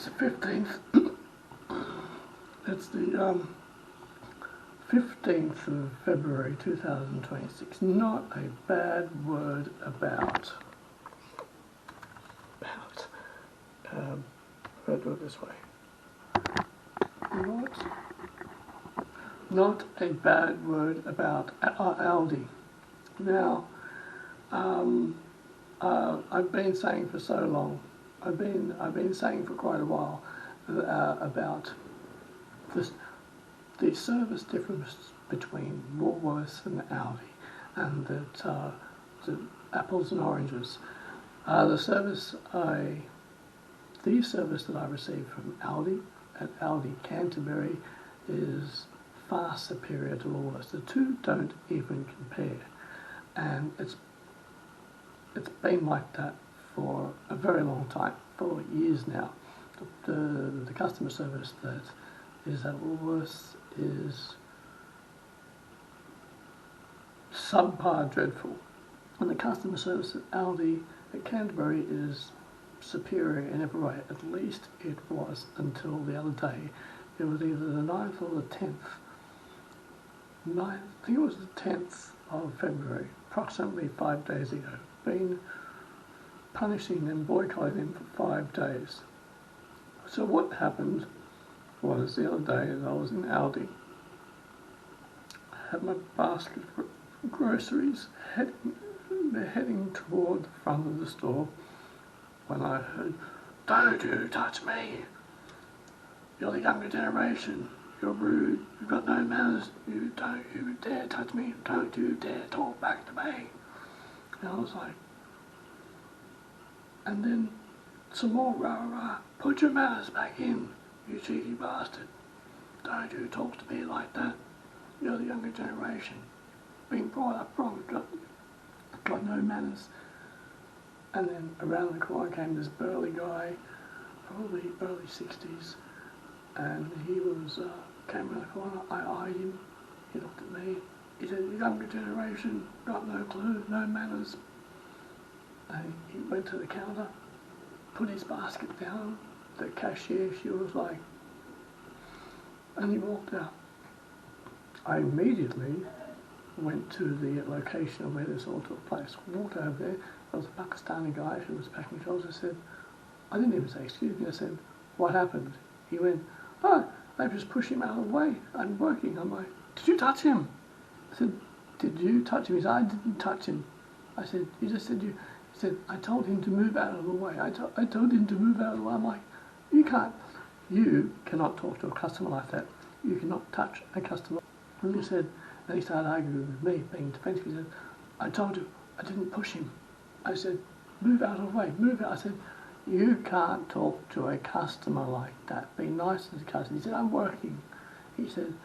It's the 15th. It's the 15th of February 2026. Not a bad word about. I'll do it this way. Not a bad word about Aldi. Now, I've been saying for so long. I've been saying for quite a while about the service difference between Woolworths and Aldi, and that the apples and oranges. The service that I received from Aldi at Aldi Canterbury is far superior to Woolworths. The two don't even compare, and it's been like that for a very long time, for years now. The customer service that is at Woolworths is subpar dreadful, and the customer service at Aldi at Canterbury is superior in every way. At least it was until the other day. It was either the 9th or the 10th. I think it was the 10th of February, approximately 5 days ago. Been punishing them, boycotting them for 5 days. So what happened was the other day as I was in Aldi, I had my basket of groceries heading toward the front of the store when I heard, "Don't you touch me! You're the younger generation. You're rude. You've got no manners. Don't you dare touch me. Don't you dare talk back to me." And I was like, and then some more rah rah. "Put your manners back in, you cheeky bastard. Don't you talk to me like that. You're the younger generation. Being brought up wrong. Got no manners." And then around the corner came this burly guy, probably early 60s, and he was came around the corner. I eyed him. He looked at me. He said, "The younger generation, got no clue, no manners." And he went to the counter, put his basket down. The cashier, she was like, and he walked out. I immediately went to the location of where this all took place. Walked over there. There was a Pakistani guy who was packing shelves. I said, I didn't even say excuse me. I said, "What happened?" He went, "Oh, they just pushed him out of the way. I'm working." I'm like, "Did you touch him?" I said, "Did you touch him?" He said, "I didn't touch him." I said, "You just said you." He said, "I told him to move out of the way. I told him to move out of the way." I'm like, you cannot talk to a customer like that. You cannot touch a customer. And he said, and he started arguing with me, being defensive. He said, "I told you, I didn't push him." I said, "Move out of the way, move out." I said, "You can't talk to a customer like that. Be nice to the customer." He said, "I'm working." He said,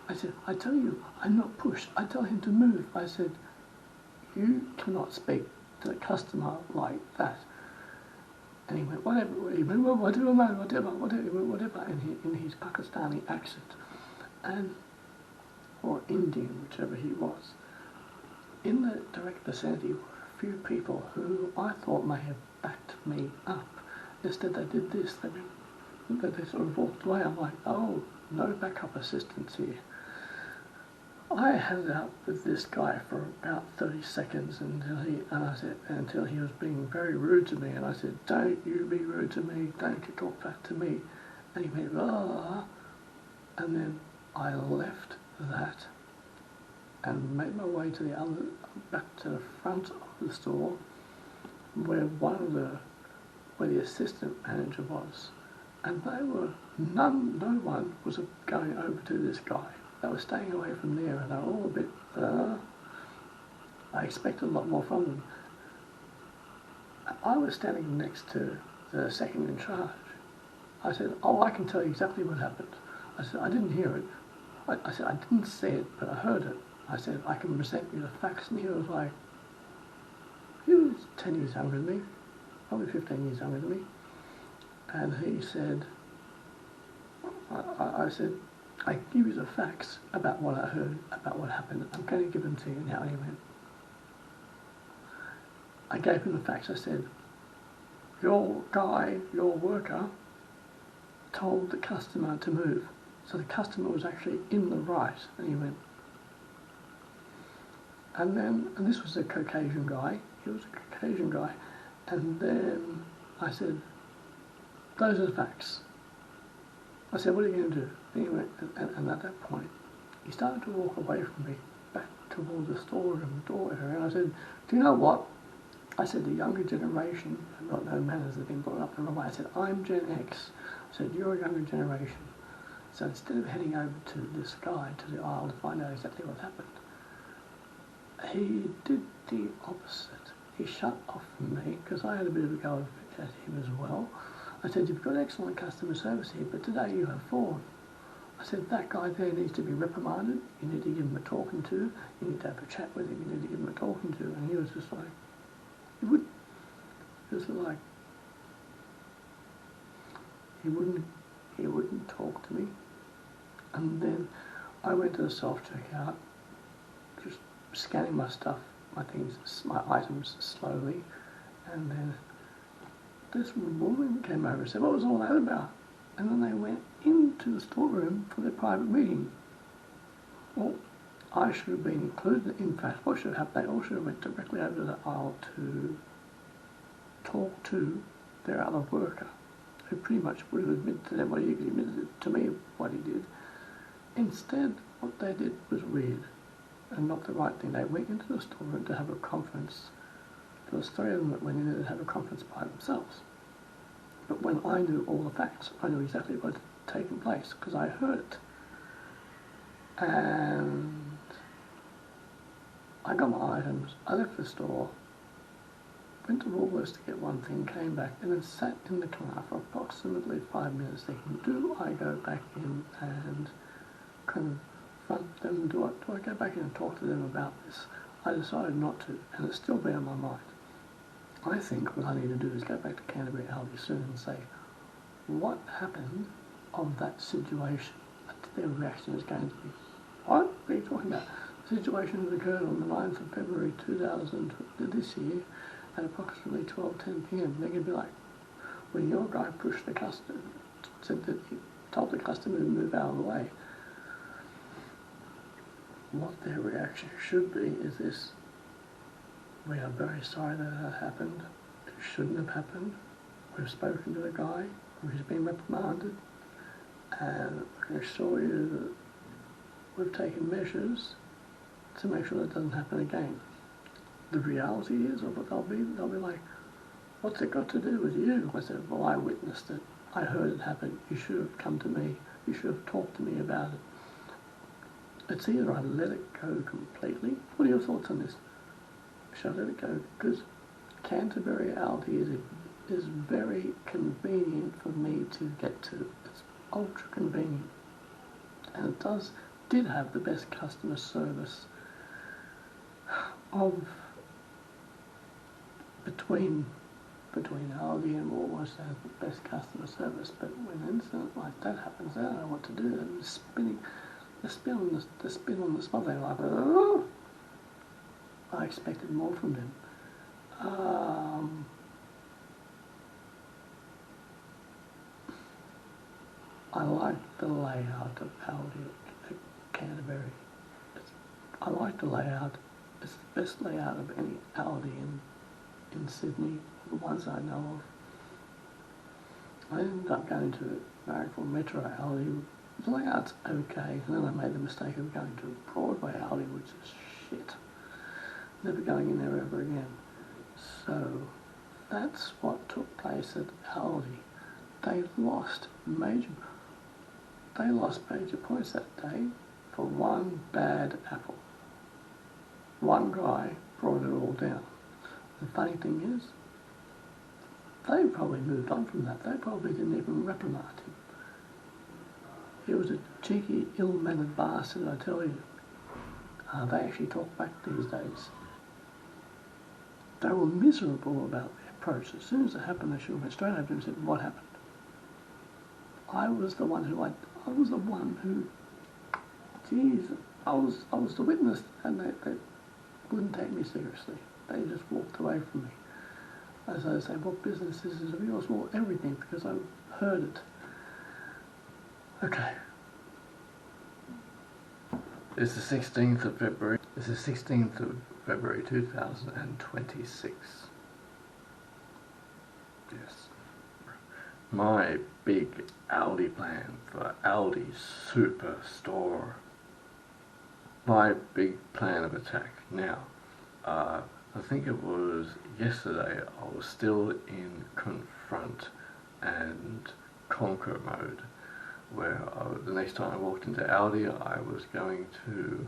I said, "I tell you, I'm not pushed. I tell him to move." I said, "You cannot speak to the customer like that." And he went, "Whatever." He went, "Well, whatever, man, whatever." He went, "Whatever," in his Pakistani accent, or Indian, whichever he was. In the direct vicinity were a few people who I thought may have backed me up. Instead, they did this. They sort of walked away. I'm like, oh, no backup assistance here. I held out with this guy for about 30 seconds until he was being very rude to me, and I said, "Don't you be rude to me, don't you talk back to me." And he went, "Ah," and then I left that and made my way to back to the front of the store where the assistant manager was, and no one was going over to this guy. They were staying away from there, and they were all a bit, I expected a lot more from them. I was standing next to the second in charge. I said, "Oh, I can tell you exactly what happened." I said, "I didn't hear it." I said, "I didn't see it, but I heard it." I said, "I can present you the facts." And he was like, he was 10 years younger than me, probably 15 years younger than me. And he said, I said, "I give you the facts about what I heard, about what happened. I'm going to give them to you now." And he went, I gave him the facts. I said, "Your guy, your worker, told the customer to move. So the customer was actually in the right, and he went. And this was a Caucasian guy. He was a Caucasian guy. And then I said, those are the facts. I said, what are you going to do? And he went, and at that point, he started to walk away from me, back towards the storeroom door area. And I said, do you know what? I said, the younger generation have got no manners, they've been brought up the wrong way. I said, I'm Gen X. I said, you're a younger generation. So instead of heading over to this guy, to the aisle to find out exactly what happened, he did the opposite. He shut off from me, because I had a bit of a go at him as well. I said, you've got excellent customer service here, but today you have fallen. I said, that guy there needs to be reprimanded. You need to give him a talking to. You need to have a chat with him. You need to give him a talking to. And he was just like, he wouldn't talk to me. And then I went to the self-checkout, just scanning my stuff, my items slowly, and then this woman came over and said, what was all that about? And then they went into the storeroom for their private meeting. Well, I should have been included. In fact, what should have happened, they all should have went directly over to the aisle to talk to their other worker, who pretty much would have admitted to them what he admitted to me what he did. Instead, what they did was weird and not the right thing. They went into the storeroom to have a conference. There was three of them that went in there to have a conference by themselves. But when I knew all the facts, I knew exactly what had taken place, because I heard it. And I got my items, I left the store, went to Woolworths to get one thing, came back, and then sat in the car for approximately 5 minutes thinking, do I go back in and kind of front them? Do I go back in and talk to them about this? I decided not to, and it's still been on my mind. I think what I need to do is go back to Canterbury Aldi soon and say, what happened of that situation? Their reaction is going to be, what are you talking about? The situation that occurred on the 9th of February 2000 this year at approximately 12:10 p.m. They're going to be like, when your guy pushed the customer, said that he told the customer to move out of the way. What their reaction should be is this: we are very sorry that happened. It shouldn't have happened. We've spoken to the guy who's been reprimanded, and I can assure you that we've taken measures to make sure that doesn't happen again. The reality is, or what they'll be like, what's it got to do with you? I said, well, I witnessed it. I heard it happen. You should have come to me. You should have talked to me about it. It's either I let it go completely. What are your thoughts on this? Should I let it go? Because Canterbury Aldi is very convenient for me to get to. It's ultra convenient, and it did have the best customer service of between Aldi and Woolworths. Has the best customer service. But when an incident like that happens, they don't know what to do. They're spinning. The spin on the spot. They're like, oh! I expected more from them. I like the layout of Aldi at Canterbury. I like the layout. It's the best layout of any Aldi in Sydney, the ones I know of. I ended up going to Marrickville Metro Aldi. The layout's okay, and then I made the mistake of going to Broadway Aldi, which is shit. Never going in there ever again. So that's what took place at Aldi. They lost major points that day for one bad apple. One guy brought it all down. The funny thing is, they probably moved on from that. They probably didn't even reprimand him. He was a cheeky, ill-mannered bastard, I tell you. They actually talk back these days. They were miserable about the approach. As soon as it happened, they should have went straight over to him and said, what happened? I was the one who, geez, I was the witness, and they wouldn't take me seriously. They just walked away from me. As I say, what business is this of yours? Well, everything, because I heard it. Okay. It's the 16th of February. It's the 16th of February 2026. Yes. My big Aldi plan for Aldi Superstore. My big plan of attack. Now, I think it was yesterday I was still in confront and conquer mode, where the next time I walked into Aldi I was going to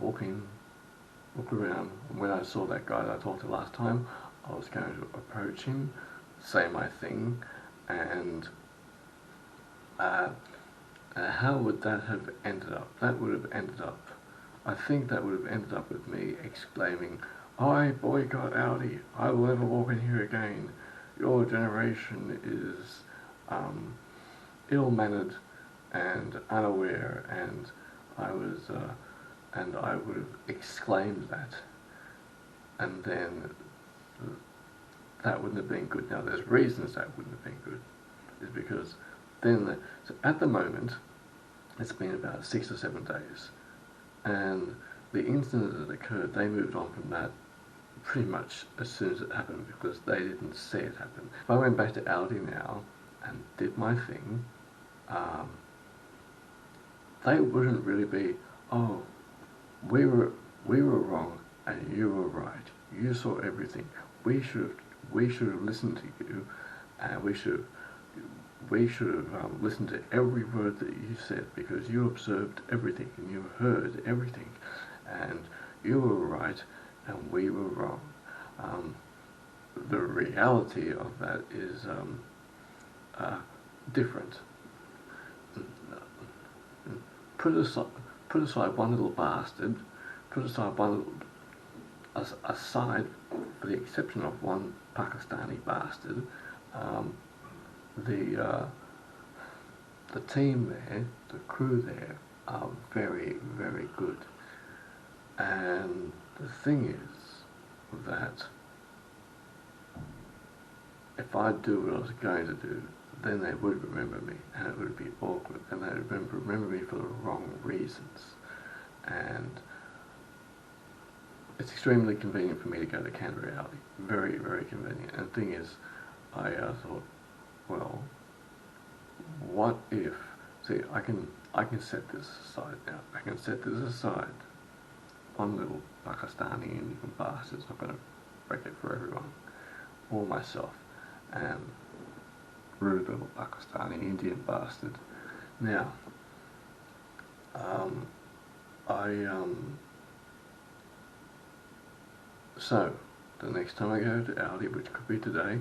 walk around. When I saw that guy that I talked to last time, I was going to approach him, say my thing, and how would that have ended up? That would have ended up, I think that would have ended up with me exclaiming, "I boycott Audi, I will never walk in here again. Your generation is ill-mannered and unaware," and I would have exclaimed that, and then that wouldn't have been good. Now there's reasons that wouldn't have been good, is because then, so at the moment, it's been about 6 or 7 days, and the incident that occurred, they moved on from that pretty much as soon as it happened, because they didn't see it happen. If I went back to Aldi now and did my thing, they wouldn't really be, "Oh, we were wrong and you were right. You saw everything. We should have listened to you, and we should have listened to every word that you said, because you observed everything and you heard everything, and you were right and we were wrong." The reality of that is different. Put aside one little bastard. Put aside aside for the exception of one Pakistani bastard. The team there, the crew there, are very, very good. And the thing is that if I do what I was going to do, then they would remember me, and it would be awkward, and they would remember me for the wrong reasons. And it's extremely convenient for me to go to Canterbury Aldi. Very, very convenient. And the thing is, I thought, well, what if? See, I can set this aside now. I can set this aside. One little Pakistani Indian bastard's not going to break it for everyone, or myself, and rude little Pakistani Indian bastard. Now, so the next time I go to Aldi, which could be today,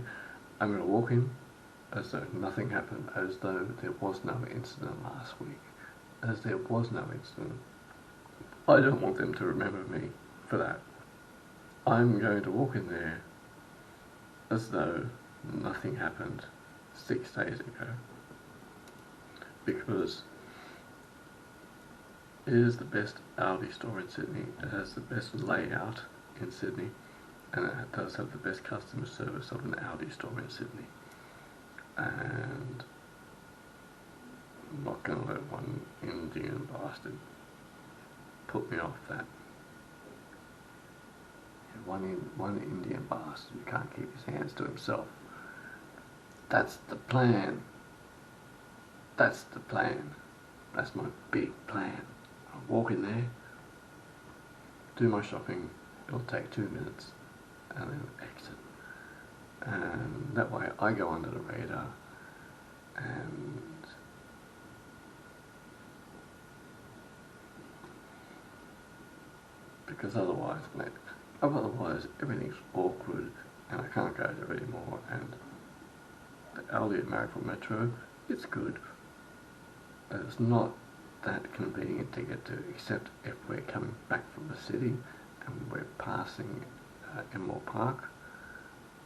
I'm going to walk in as though nothing happened, as though there was no incident last week, as there was no incident. I don't want them to remember me for that. I'm going to walk in there as though nothing happened 6 days ago, because it is the best Aldi store in Sydney. It has the best layout in Sydney, and it does have the best customer service of an Aldi store in Sydney. And I'm not going to let one Indian bastard put me off that. One Indian bastard who can't keep his hands to himself. That's the plan. That's the plan. That's my big plan. I'll walk in there, do my shopping. It'll take 2 minutes, and then exit. And that way I go under the radar, and because otherwise everything's awkward, and I can't go there anymore. And the Aldi at Marrickville Metro, it's good, but it's not that convenient to get to, except if we're coming back from the city and we're passing Emerald Park,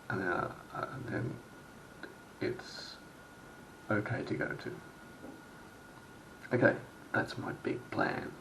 and then it's okay to go to. Okay, that's my big plan.